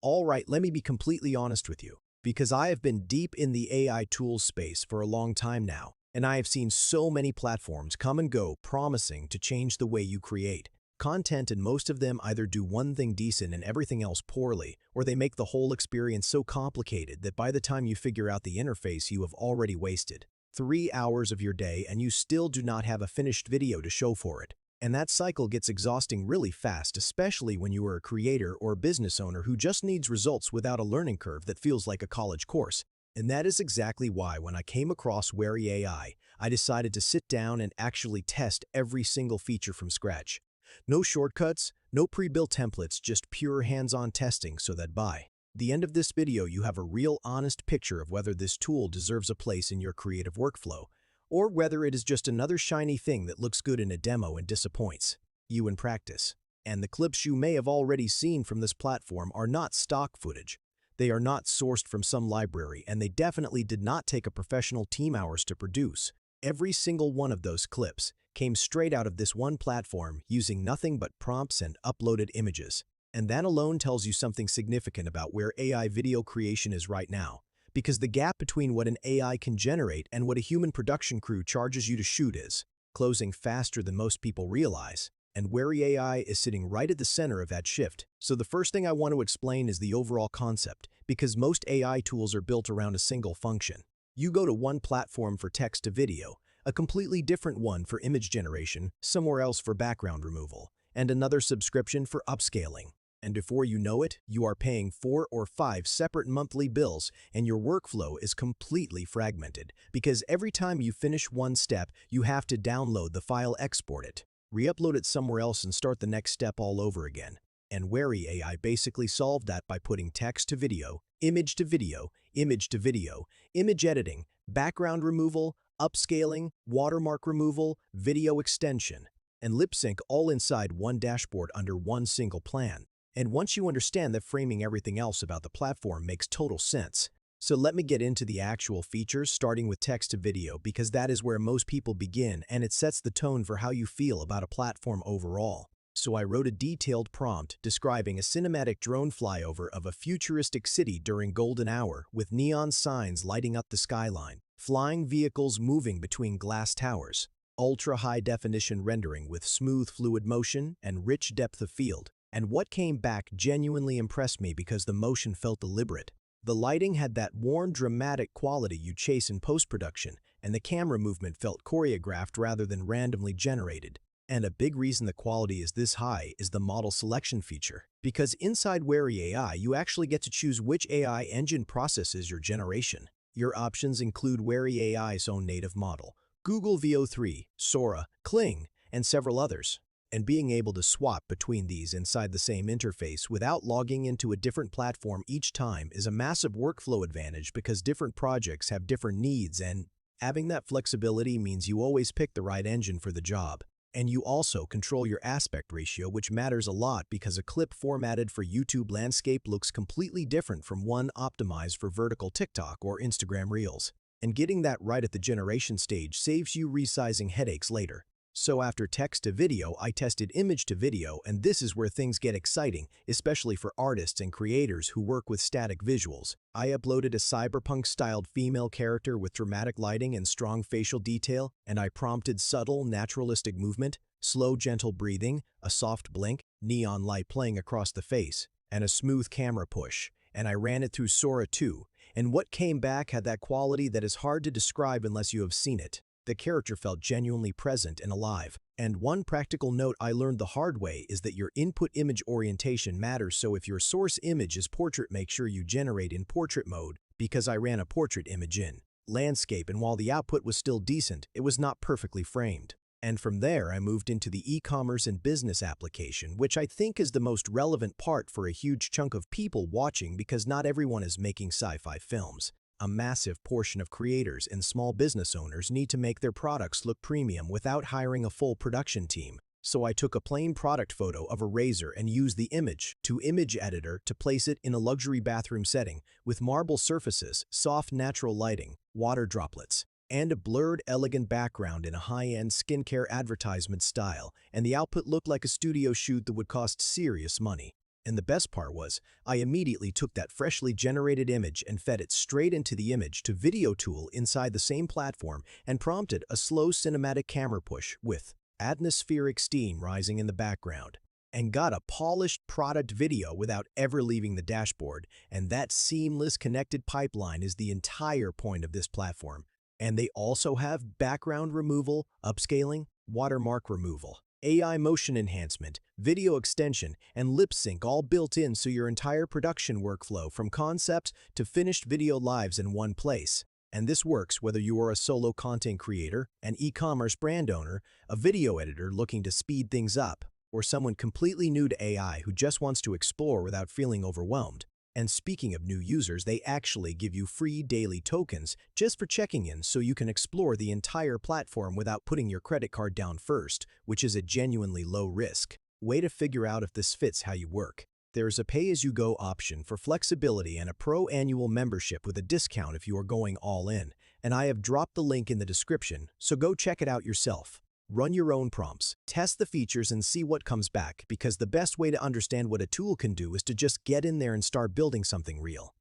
Alright, let me be completely honest with you, because I have been deep in the AI tools space for a long time now, and I have seen so many platforms come and go promising to change the way you create content, and most of them either do one thing decent and everything else poorly, or they make the whole experience so complicated that by the time you figure out the interface you have already wasted 3 hours of your day and you still do not have a finished video to show for it. And that cycle gets exhausting really fast, especially when you are a creator or a business owner who just needs results without a learning curve that feels like a college course. And that is exactly why when I came across WeryAI, I decided to sit down and actually test every single feature from scratch. No shortcuts, no pre-built templates, just pure hands-on testing so that by the end of this video you have a real honest picture of whether this tool deserves a place in your creative workflow, or whether it is just another shiny thing that looks good in a demo and disappoints you in practice. And the clips you may have already seen from this platform are not stock footage. They are not sourced from some library, and they definitely did not take a professional team hours to produce. Every single one of those clips came straight out of this one platform using nothing but prompts and uploaded images. And that alone tells you something significant about where AI video creation is right now, because the gap between what an AI can generate and what a human production crew charges you to shoot is closing faster than most people realize. And WeryAI is sitting right at the center of that shift. So the first thing I want to explain is the overall concept, because most AI tools are built around a single function. You go to one platform for text to video, a completely different one for image generation, somewhere else for background removal, and another subscription for upscaling. And before you know it, you are paying 4 or 5 separate monthly bills, and your workflow is completely fragmented, because every time you finish one step, you have to download the file, export it, re-upload it somewhere else, and start the next step all over again. And WeryAI basically solved that by putting text to video, image to video, image to video, image editing, background removal, upscaling, watermark removal, video extension, and lip sync all inside one dashboard under one single plan. And once you understand that, framing everything else about the platform makes total sense. So let me get into the actual features, starting with text to video, because that is where most people begin and it sets the tone for how you feel about a platform overall. So I wrote a detailed prompt describing a cinematic drone flyover of a futuristic city during golden hour with neon signs lighting up the skyline, flying vehicles moving between glass towers, ultra-high definition rendering with smooth fluid motion and rich depth of field. And what came back genuinely impressed me because the motion felt deliberate. The lighting had that warm, dramatic quality you chase in post-production, and the camera movement felt choreographed rather than randomly generated. And a big reason the quality is this high is the model selection feature, because inside WeryAI you actually get to choose which AI engine processes your generation. Your options include WeryAI's own native model, Google VO3, Sora, Kling, and several others. And being able to swap between these inside the same interface without logging into a different platform each time is a massive workflow advantage, because different projects have different needs, and having that flexibility means you always pick the right engine for the job. And you also control your aspect ratio, which matters a lot because a clip formatted for YouTube landscape looks completely different from one optimized for vertical TikTok or Instagram Reels. And getting that right at the generation stage saves you resizing headaches later. So after text to video, I tested image to video, and this is where things get exciting, especially for artists and creators who work with static visuals. I uploaded a cyberpunk-styled female character with dramatic lighting and strong facial detail, and I prompted subtle, naturalistic movement, slow, gentle breathing, a soft blink, neon light playing across the face, and a smooth camera push. And I ran it through Sora too, and what came back had that quality that is hard to describe unless you have seen it. The character felt genuinely present and alive. And one practical note I learned the hard way is that your input image orientation matters, so if your source image is portrait, make sure you generate in portrait mode, because I ran a portrait image in landscape, and while the output was still decent, it was not perfectly framed. And from there I moved into the e-commerce and business application, which I think is the most relevant part for a huge chunk of people watching, because not everyone is making sci-fi films. A massive portion of creators and small business owners need to make their products look premium without hiring a full production team. So I took a plain product photo of a razor and used the image-to-image editor to place it in a luxury bathroom setting with marble surfaces, soft natural lighting, water droplets, and a blurred, elegant background in a high-end skincare advertisement style, and the output looked like a studio shoot that would cost serious money. And the best part was, I immediately took that freshly generated image and fed it straight into the image to video tool inside the same platform and prompted a slow cinematic camera push with atmospheric steam rising in the background, and got a polished product video without ever leaving the dashboard. And that seamless connected pipeline is the entire point of this platform. And they also have background removal, upscaling, watermark removal, AI motion enhancement, video extension, and lip sync all built in, so your entire production workflow from concept to finished video lives in one place. And this works whether you are a solo content creator, an e-commerce brand owner, a video editor looking to speed things up, or someone completely new to AI who just wants to explore without feeling overwhelmed. And speaking of new users, they actually give you free daily tokens just for checking in, so you can explore the entire platform without putting your credit card down first, which is a genuinely low risk way to figure out if this fits how you work. There is a pay-as-you-go option for flexibility and a pro annual membership with a discount if you are going all in, and I have dropped the link in the description, so go check it out yourself. Run your own prompts, test the features, and see what comes back, because the best way to understand what a tool can do is to just get in there and start building something real.